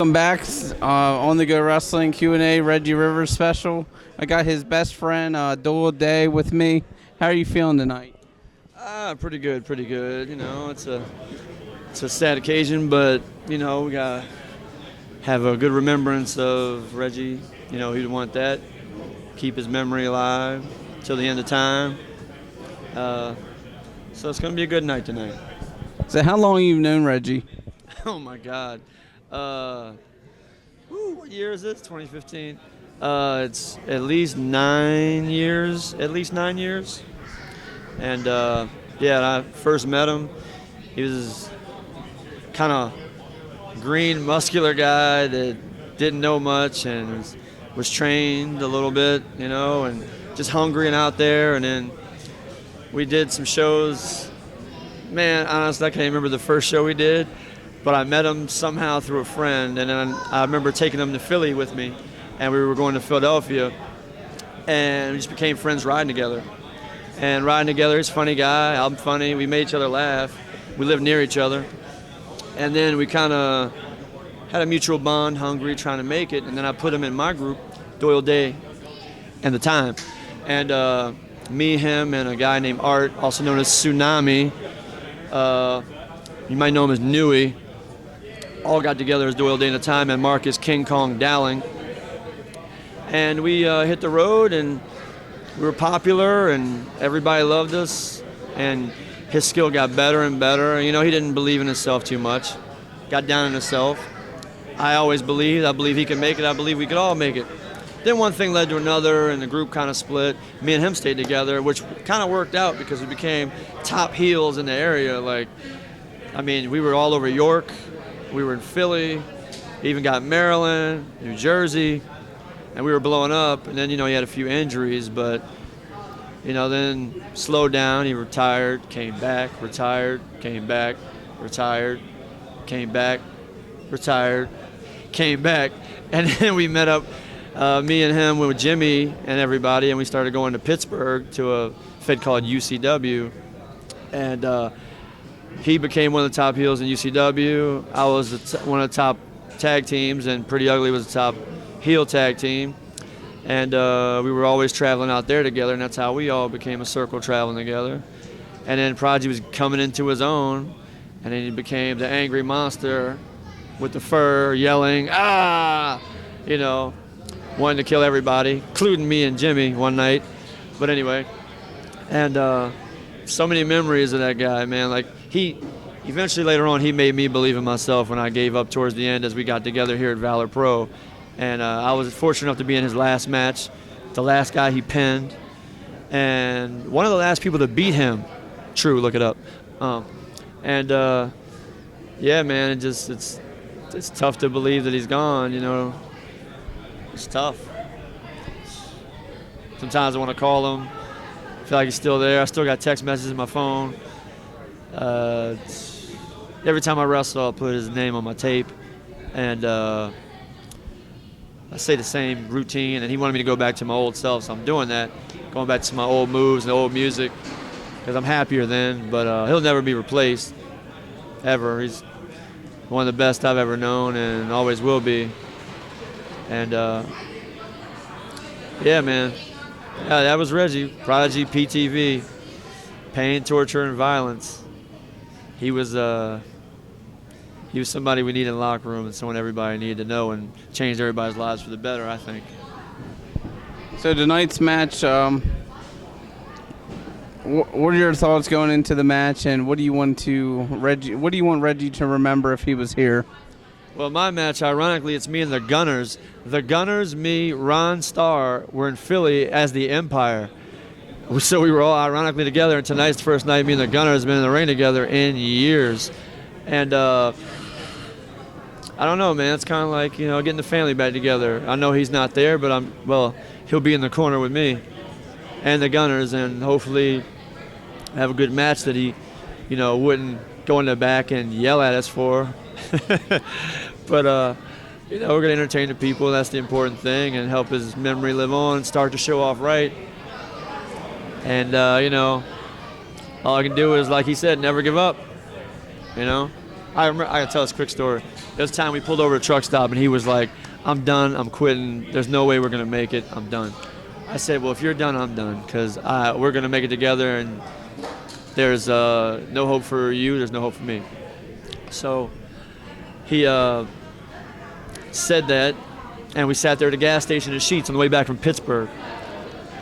Welcome back on the Go Wrestling Q&A Reggie Rivers special. I got his best friend Doyle with me. How are you feeling tonight? Pretty good, pretty good. You know, it's a sad occasion, but you know we gotta have a good remembrance of Reggie. You know, he'd want that. Keep his memory alive till the end of time. So it's gonna be a good night tonight. So how long have you known Reggie? Oh my God. What year is this? 2015. It's at least 9 years. And when I first met him, he was kind of green, muscular guy that didn't know much and was trained a little bit, you know, and just hungry and out there. And then we did some shows. Man, honestly, I can't remember the first show we did, but I met him somehow through a friend. And then I remember taking him to Philly with me, and we were going to Philadelphia, and we just became friends riding together. He's a funny guy, I'm funny. We made each other laugh. We lived near each other. And then we kind of had a mutual bond, hungry, trying to make it. And then I put him in my group, Doyle Day and The Time. And me, him, and a guy named Art, also known as Tsunami, you might know him as Nui, all got together as Doyle Day and The Time, and Marcus King Kong Dowling. And we hit the road, and we were popular, and everybody loved us, and his skill got better and better. You know, he didn't believe in himself too much, got down on himself. I always believed. I believe he could make it. I believe we could all make it. Then one thing led to another, and the group kind of split. Me and him stayed together, which kind of worked out because we became top heels in the area. We were all over York. We were in Philly, even got Maryland, New Jersey, and we were blowing up. And then, you know, he had a few injuries, but, you know, then slowed down. He retired, came back, retired, came back, retired, came back, retired, came back. And then we met up, me and him with Jimmy and everybody, and we started going to Pittsburgh to a fed called UCW. And he became one of the top heels in UCW. I was one of the top tag teams, and Pretty Ugly was the top heel tag team. And we were always traveling out there together, and that's how we all became a circle traveling together. And then Prodigy was coming into his own, and then he became the angry monster with the fur, yelling, "Ah!" You know, wanting to kill everybody, including me and Jimmy one night. But anyway, and so many memories of that guy, man. Like, he eventually later on, he made me believe in myself when I gave up towards the end as we got together here at Valor Pro. And I was fortunate enough to be in his last match, the last guy he pinned, and one of the last people to beat him. True, look it up. Yeah, man, it's tough to believe that he's gone, you know. It's tough. Sometimes I want to call him. I feel like he's still there. I still got text messages on my phone. Every time I wrestle, I'll put his name on my tape, and I say the same routine, and he wanted me to go back to my old self, so I'm doing that, going back to my old moves and old music, because I'm happier then. But he'll never be replaced, ever. He's one of the best I've ever known, and always will be. And yeah, man, yeah, that was Reggie, Prodigy PTV, pain, torture, and violence. He was somebody we needed in the locker room, and someone everybody needed to know, and changed everybody's lives for the better, I think. So tonight's match, what are your thoughts going into the match, and what do you want Reggie to remember if he was here? Well, my match, ironically, it's me and the Gunners. The Gunners, me, Ron Starr, were in Philly as the Empire. So we were all ironically together, and tonight's the first night me and the Gunners have been in the ring together in years. And I don't know, man. It's kind of like, you know, getting the family back together. I know he's not there, but he'll be in the corner with me and the Gunners, and hopefully have a good match that he, you know, wouldn't go in the back and yell at us for. But you know, we're gonna entertain the people. That's the important thing, and help his memory live on and start the show off right. And you know, all I can do is, like he said, never give up. You know, I can tell this quick story. It was time we pulled over a truck stop, and he was like, I'm done. I'm quitting. There's no way we're going to make it. I'm done. I said, well, if you're done, I'm done, because we're going to make it together, and there's no hope for you. There's no hope for me. So he said that, and we sat there at the gas station at Sheetz on the way back from Pittsburgh.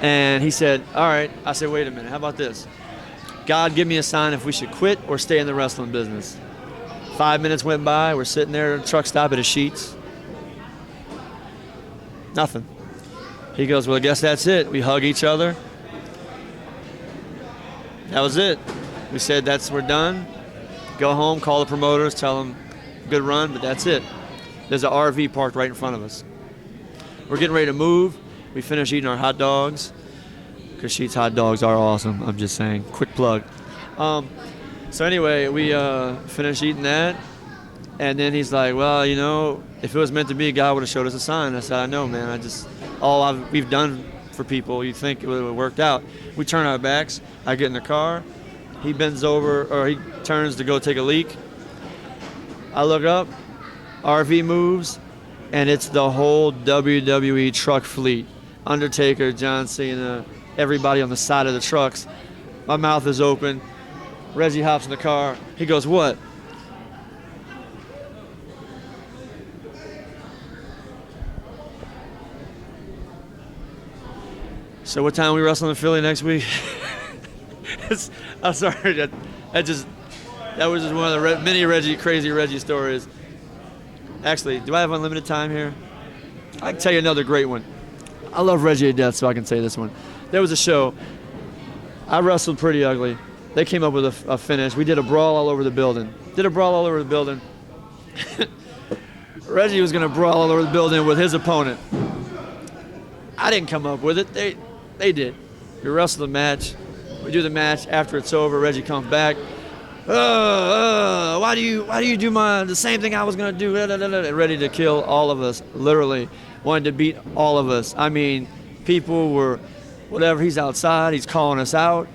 And he said, all right. I said, wait a minute. How about this? God, give me a sign if we should quit or stay in the wrestling business. 5 minutes went by. We're sitting there at a truck stop at a Sheetz. Nothing. He goes, well, I guess that's it. We hug each other. That was it. We said, we're done. Go home, call the promoters, tell them good run, but that's it. There's an RV parked right in front of us. We're getting ready to move. We finish eating our hot dogs, because Sheetz hot dogs are awesome. I'm just saying. Quick plug. So anyway, we finished eating that, and then he's like, well, you know, if it was meant to be, God would have showed us a sign. I said, I know, man. We've done for people, you think it would have worked out. We turn our backs. I get in the car. He bends over, or he turns to go take a leak. I look up. RV moves, and it's the whole WWE truck fleet. Undertaker, John Cena, everybody on the side of the trucks. My mouth is open. Reggie hops in the car. He goes, what? So what time are we wrestling in Philly next week? I'm sorry. That was just one of the many crazy Reggie stories. Actually, do I have unlimited time here? I can tell you another great one. I love Reggie to death, so I can say this one. There was a show. I wrestled pretty ugly. They came up with a finish. We did a brawl all over the building. Reggie was going to brawl all over the building with his opponent. I didn't come up with it. They did. We wrestle the match. We do the match. After it's over, Reggie comes back. Why do you do the same thing I was going to do? Ready to kill all of us. Literally wanted to beat all of us. I mean, people were, whatever. He's outside. He's calling us out.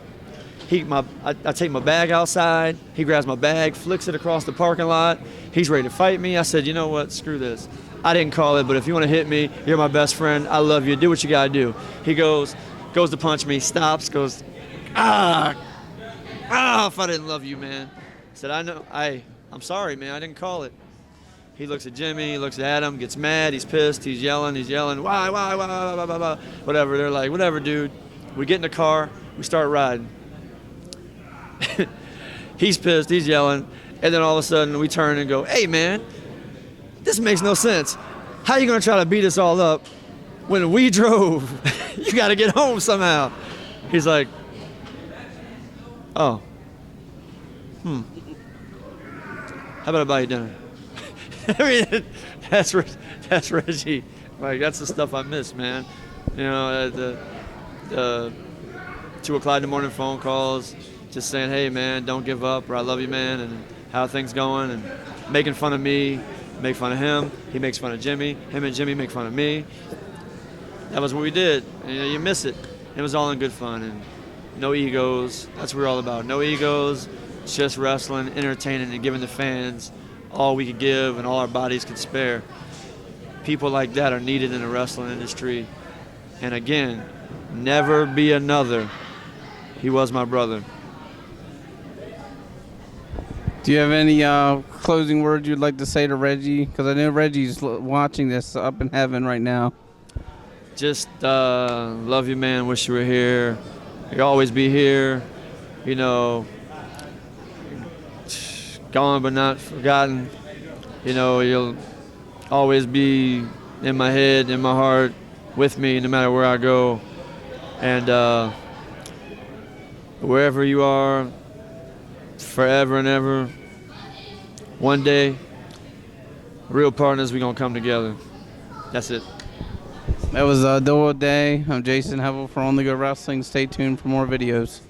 I take my bag outside. He grabs my bag, flicks it across the parking lot. He's ready to fight me. I said, you know what? Screw this. I didn't call it, but if you want to hit me, you're my best friend. I love you. Do what you got to do. He goes to punch me, stops, goes, if I didn't love you, man. I said, I'm sorry, man. I didn't call it. He looks at Jimmy, he looks at him, gets mad, he's pissed, he's yelling, why, whatever. They're like, whatever, dude. We get in the car, we start riding. He's pissed, he's yelling, and then all of a sudden we turn and go, hey, man, this makes no sense. How are you going to try to beat us all up when we drove? You got to get home somehow. He's like, oh, how about I buy you dinner? I mean, that's Reggie. Like, that's the stuff I miss, man. You know, the 2 o'clock in the morning phone calls, just saying, hey, man, don't give up, or I love you, man, and how are things going, and making fun of me, make fun of him. He makes fun of Jimmy. Him and Jimmy make fun of me. That was what we did. And, you know, you miss it. It was all in good fun, and no egos. That's what we're all about. No egos, just wrestling, entertaining, and giving the fans all we could give and all our bodies could spare. People like that are needed in the wrestling industry. And again, never be another. He was my brother. Do you have any closing words you'd like to say to Reggie? Because I know Reggie's watching this up in heaven right now. Just love you, man. Wish you were here. You'll always be here. You know, gone but not forgotten. You know, you'll always be in my head, in my heart, with me no matter where I go. And wherever you are, forever and ever, one day, real partners, we're going to come together. That's it. That was Doyle Day. I'm Jason Hevel for On The Go Wrestling. Stay tuned for more videos.